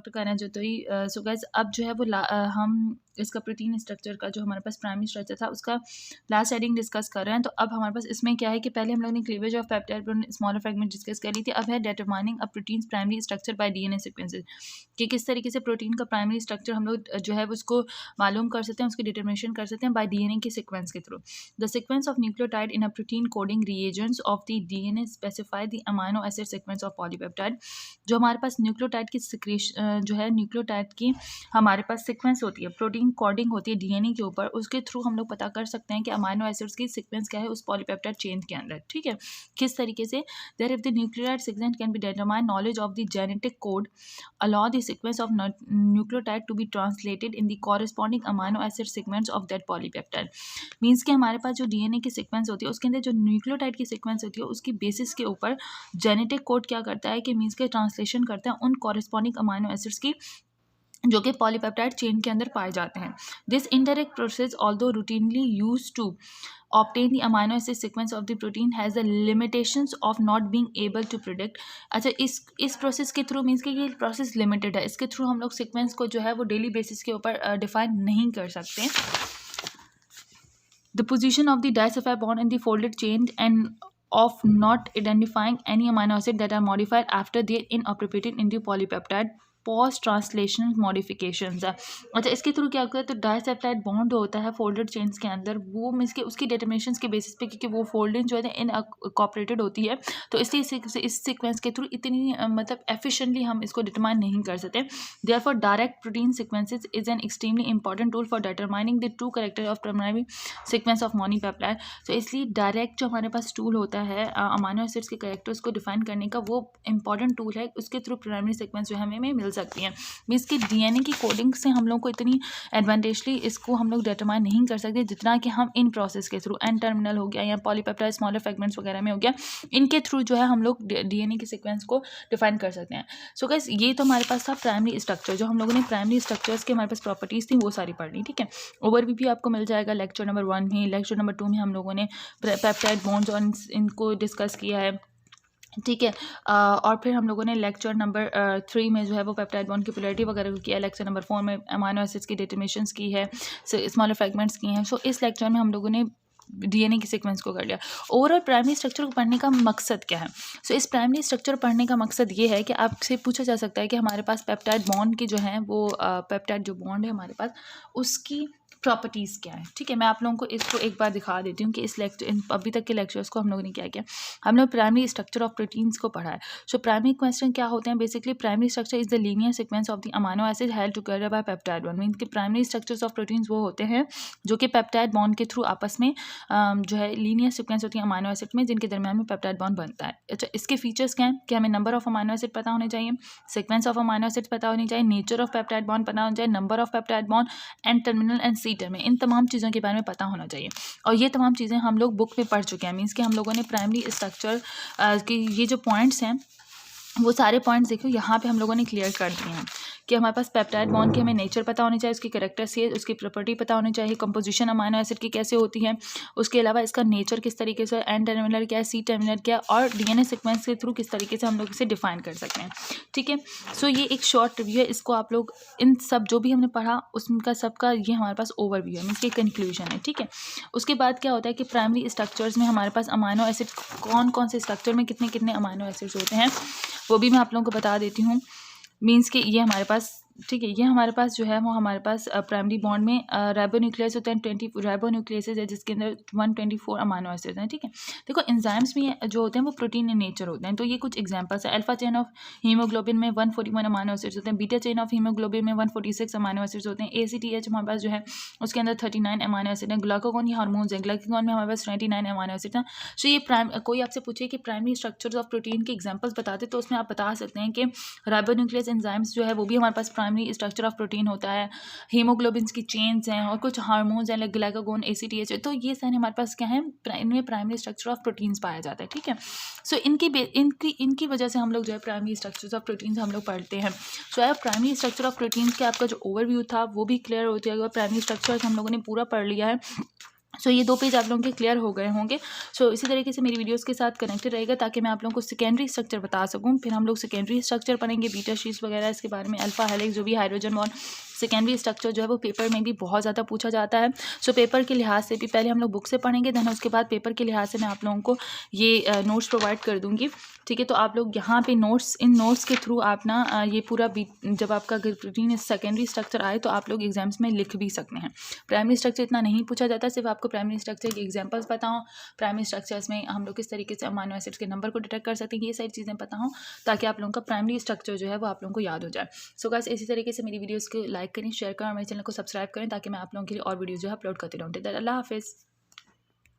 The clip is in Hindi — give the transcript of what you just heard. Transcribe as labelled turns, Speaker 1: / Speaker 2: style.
Speaker 1: डॉक्टर कान्या जतोई। सो गाइस अब जो है वो हम इसका प्रोटीन स्ट्रक्चर का जो हमारे पास प्राइमरी स्ट्रक्चर था उसका लास्ट हेडिंग डिस्कस कर रहे हैं। तो अब हमारे पास इसमें क्या है कि पहले हम लोग ने cleavage of peptide smaller fragment discuss कर ली थी। अब है determining a protein primary structure bye DNA sequences, कि किस तरीके से प्रोटीन का प्राइमरी स्ट्रक्चर हम लोग जो है उसको मालूम कर सकते हैं, उसकी डिटर्मिनेशन कर सकते हैं बाय डीएनए के सीक्वेंस के through. The sequence of nucleotide in a protein coding reagents of the DNA specify the amino acid sequence of polypeptide. जो हमारे पास न्यूक्लियोटाइड की जो है न्यूक्लियोटाइड की हमारे पास सीक्वेंस होती है, प्रोटीन कोडिंग होती है डीएनए के ऊपर, उसके थ्रू हम लोग पता कर सकते हैं कि अमाइनो एसिड्स की सीक्वेंस क्या है उस पॉलीपेप्टाइड चेन के अंदर। ठीक है, किस तरीके से there if the nucleotide sequence can be determine knowledge of the genetic code allow the sequence of nucleotide to be translated in the corresponding amino acid sequence of that polypeptide। Means कि हमारे पास जो डीएनए की सीक्वेंस होती है उसके अंदर जो न्यूक्लियोटाइड की सीक्वेंस होती है उसकी बेसिस के ऊपर जेनेटिक कोड क्या करता है कि मीन्स के ट्रांसलेशन करता है उन कॉरेस्पॉन्डिंग अमाइनो एसिड्स की जो कि पॉलीपेप्टाइड चेन के अंदर पाए जाते हैं। This indirect process although routinely use to obtain the amino acid sequence of the protein has the limitations of not being able to predict। अच्छा, इस प्रोसेस के थ्रू मीन्स कि ये प्रोसेस लिमिटेड है, इसके थ्रू हम लोग सीक्वेंस को जो है वो डेली बेसिस के ऊपर डिफाइन नहीं कर सकते। The position of the disulphide bond in the folded chain and of not identifying any amino acid that are modified after they inappropriated in the polypeptide post translation modifications. अच्छा, इसके थ्रू क्या होता है, तो डाइसेप्टाइड बॉन्ड होता है फोल्डेड चेन्स के अंदर, वो मीन्स के उसकी डिटर्मिनेशंस के बेसिस पे, क्योंकि वो फोल्डिंग जो है इनकॉर्पोरेटेड होती है, तो इसलिए इस सीक्वेंस के थ्रू इतनी मतलब एफिशिएंटली हम इसको डिटरमाइन नहीं कर सकते। Therefore direct protein sequences is an extremely important tool for determining the true character of primary sequence of polypeptide. तो इसलिए डायरेक्ट जो हमारे पास टूल होता है अमाइनो एसिड्स के कैरेक्टर्स को डिफाइन करने का, वो इंपॉर्टेंट टूल है, उसके थ्रू प्राइमरी सीक्वेंस जो है हमें मिल सकती हैं। मीन्स कि डीएनए की कोडिंग से हम लोग को इतनी एडवांटेजली इसको हम लोग डिटरमाइन नहीं कर सकते जितना कि हम इन प्रोसेस के थ्रू, एन टर्मिनल हो गया या पॉलीपेप्टाइड स्मॉलर फ्रेगमेंट्स वगैरह में हो गया, इनके थ्रू जो है हम लोग डीएनए की सीक्वेंस को डिफाइन कर सकते हैं। सो गाइस, ये तो हमारे पास था प्राइमरी स्ट्रक्चर, जो हम लोगों ने प्राइमरी स्ट्रक्चर्स के हमारे पास प्रॉपर्टीज थी वो सारी पढ़ ली। ठीक है, ओवरव्यू भी आपको मिल जाएगा लेक्चर नंबर 1 में। लेक्चर नंबर 2 में हम लोगों ने पेप्टाइड बॉन्ड्स और इनको डिस्कस किया है। ठीक है, और फिर हम लोगों ने लेक्चर नंबर 3 में जो है वो पेप्टाइड बॉन्ड की पोलैरिटी वगैरह किया। लेक्चर नंबर 4 में अमाइनो एसिड्स की डिटर्मिनेशंस की है, स्मॉलर फ्रेगमेंट्स की हैं। सो इस लेक्चर में हम लोगों ने डीएनए की सीक्वेंस को कर लिया। ओवरऑल प्राइमरी स्ट्रक्चर को पढ़ने का मकसद क्या है? सो इस प्राइमरी स्ट्रक्चर पढ़ने का मकसद ये है कि आपसे पूछा जा सकता है कि हमारे पास पेप्टाइड बॉन्ड की जो है वो पेप्टाइड जो बॉन्ड है हमारे पास, उसकी प्रॉपर्टीज़ क्या है। ठीक है, मैं आप लोगों को इसको एक बार दिखा देती हूँ कि इस अभी तक के लेक्चर्स को हम लोगों ने क्या किया। हम लोग प्राइमरी स्ट्रक्चर ऑफ प्रोटीन्स को पढ़ा है। सो प्राइमरी क्वेश्चन क्या होते हैं, basically primary structure is the linear sequence of the amino acid held together by peptide bond. Mean कि प्राइमरी स्ट्रक्चर्स ऑफ प्रोटीन्स वो होते हैं जो कि पेप्टाइड बॉन्ड के थ्रू आपस में जो है लीनियर सीक्वेंस होती है अमाइनो एसिड में, जिनके दरमियान में पेप्टाइड बॉन्ड बनता है। अच्छा, इसके फीचर्स क्या हैं कि हमें नंबर ऑफ अमाइनो एसिड पता होने चाहिए, सीक्वेंस ऑफ अमाइनो एसिड पता होनी चाहिए, नेचर ऑफ पेप्टाइड बॉन्ड पता होना चाहिए, number of peptide bond N terminal and C terminal, इन तमाम चीज़ों के बारे में पता होना चाहिए। और ये तमाम चीज़ें हम लोग बुक में पढ़ चुके हैं। मीन्स कि हम लोगों ने प्राइमरी स्ट्रक्चर की ये जो पॉइंट्स हैं वो सारे पॉइंट्स देखो यहाँ पे हम लोगों ने क्लियर कर दिए हैं कि हमारे पास पेप्टाइड बॉन्ड की हमें नेचर पता होनी चाहिए, उसकी कैरेक्टरिस्टिक्स, उसकी प्रॉपर्टी पता होनी चाहिए, कंपोजिशन अमाइनो एसिड की कैसे होती है, उसके अलावा इसका नेचर किस तरीके से, एन टर्मिनल क्या है, सी टर्मिनल क्या है, और डीएनए सीक्वेंस के थ्रू किस तरीके से हम लोग इसे डिफाइन कर सकते हैं। ठीक है, सो ये एक शॉर्ट रिव्यू है। इसको आप लोग इन सब जो भी हमने पढ़ा उसका सबका ये हमारे पास ओवरव्यू है, मीन्स की कंक्लूजन है। ठीक है, उसके बाद क्या होता है कि प्राइमरी स्ट्रक्चर्स में हमारे पास अमाइनो एसिड कौन कौन से स्ट्रक्चर में कितने कितने अमाइनो एसिड्स होते हैं वो भी मैं आप लोगों को बता देती हूँ। मीन्स कि ये हमारे पास, ठीक है, ये हमारे पास जो है वो हमारे पास प्राइमरी बॉन्ड में राइबोन्यूक्लियस होते हैं, 20 राइबोन्यूक्लियसेस है जिसके अंदर 124 अमाइनो एसिड्स हैं। ठीक है, देखो एंजाइम्स भी जो होते हैं वो प्रोटीन इन नेचर होते हैं। तो ये कुछ एग्जांपल्स है। अल्फा चेन ऑफ हीमोग्लोबिन में 141 अमाइनो एसिड्स होते हैं, बीटा चेन ऑफ हीमोग्लोबिन में 146 अमाइनो एसिड्स होते हैं, ACTH हमारे पास जो है उसके अंदर 39 अमाइनो एसिड है, ग्लाइकोगोन ये हार्मोन्स है, ग्लाइकोगोन में हमारे पास 29 अमाइनो एसिड है। सो ये कोई आपसे पूछे कि प्राइमरी स्ट्रक्चर्स ऑफ प्रोटीन के एग्जाम्पल्स बताते तो उसमें आप बता सकते हैं कि राइबोन्यूक्लियस एंजाइम्स जो है वो भी हमारे पास प्राइमरी स्ट्रक्चर ऑफ प्रोटीन होता है, हीमोग्लोबिन की चेन्स हैं, और कुछ हार्मोन्स हैं लाइक ग्लाइकोगोन, ACTH है। तो ये सारे हमारे पास क्या है, इनमें प्राइमरी स्ट्रक्चर ऑफ प्रोटीन्स पाया जाता है। ठीक है, सो इनकी वजह से हम लोग जो है प्राइमरी स्ट्रक्चर्स ऑफ प्रोटीन्स हम लोग पढ़ते हैं। सो अब प्राइमरी स्ट्रक्चर ऑफ प्रोटीन्स के आपका जो ओवरव्यू था वो भी क्लियर हो जाएगा। प्राइमरी स्ट्रक्चर हम लोगों ने पूरा पढ़ लिया है। सो ये 2 पेज आप लोगों के क्लियर हो गए होंगे। सो इसी तरीके से मेरी वीडियोस के साथ कनेक्टेड रहेगा ताकि मैं आप लोगों को सेकेंडरी स्ट्रक्चर बता सकूँ। फिर हम लोग सेकेंडरी स्ट्रक्चर पढ़ेंगे, बीटा शीट्स वगैरह इसके बारे में, अल्फा हेलिक्स, जो भी हाइड्रोजन बॉन्ड। सेकेंडरी स्ट्रक्चर जो है वो पेपर में भी बहुत ज़्यादा पूछा जाता है। सो पेपर के लिहाज से भी पहले हम लोग बुक से पढ़ेंगे, देन उसके बाद पेपर के लिहाज से मैं आप लोगों को ये नोट्स प्रोवाइड कर दूँगी। ठीक है, तो आप लोग यहाँ पे नोट्स, इन नोट्स के थ्रू आप ना ये पूरा जब आपका रूटीन सेकेंडरी स्ट्रक्चर आए तो आप लोग एग्जाम्स में लिख भी सकते हैं। प्राइमरी स्ट्रक्चर इतना नहीं पूछा जाता, सिर्फ आपको प्राइमरी स्ट्रक्चर के एग्जांपल्स पता हो, प्राइमरी स्ट्रक्चर्स में हम लोग किस तरीके से अमीनो एसिड्स के नंबर को डिटेक्ट कर सकते हैं, ये सारी चीज़ें पता हो ताकि आप लोगों का प्राइमरी स्ट्रक्चर जो है वो आप लोगों को याद हो जाए। सो गाइस, इसी तरीके से मेरी वीडियोज़ को लाइक करें, शेयर करें और मेरे चैनल को सब्सक्राइब करें ताकि मैं आप लोगों के लिए और वीडियोज़ जो है अपलोड करती रहूँ। अल्लाह हाफिज़।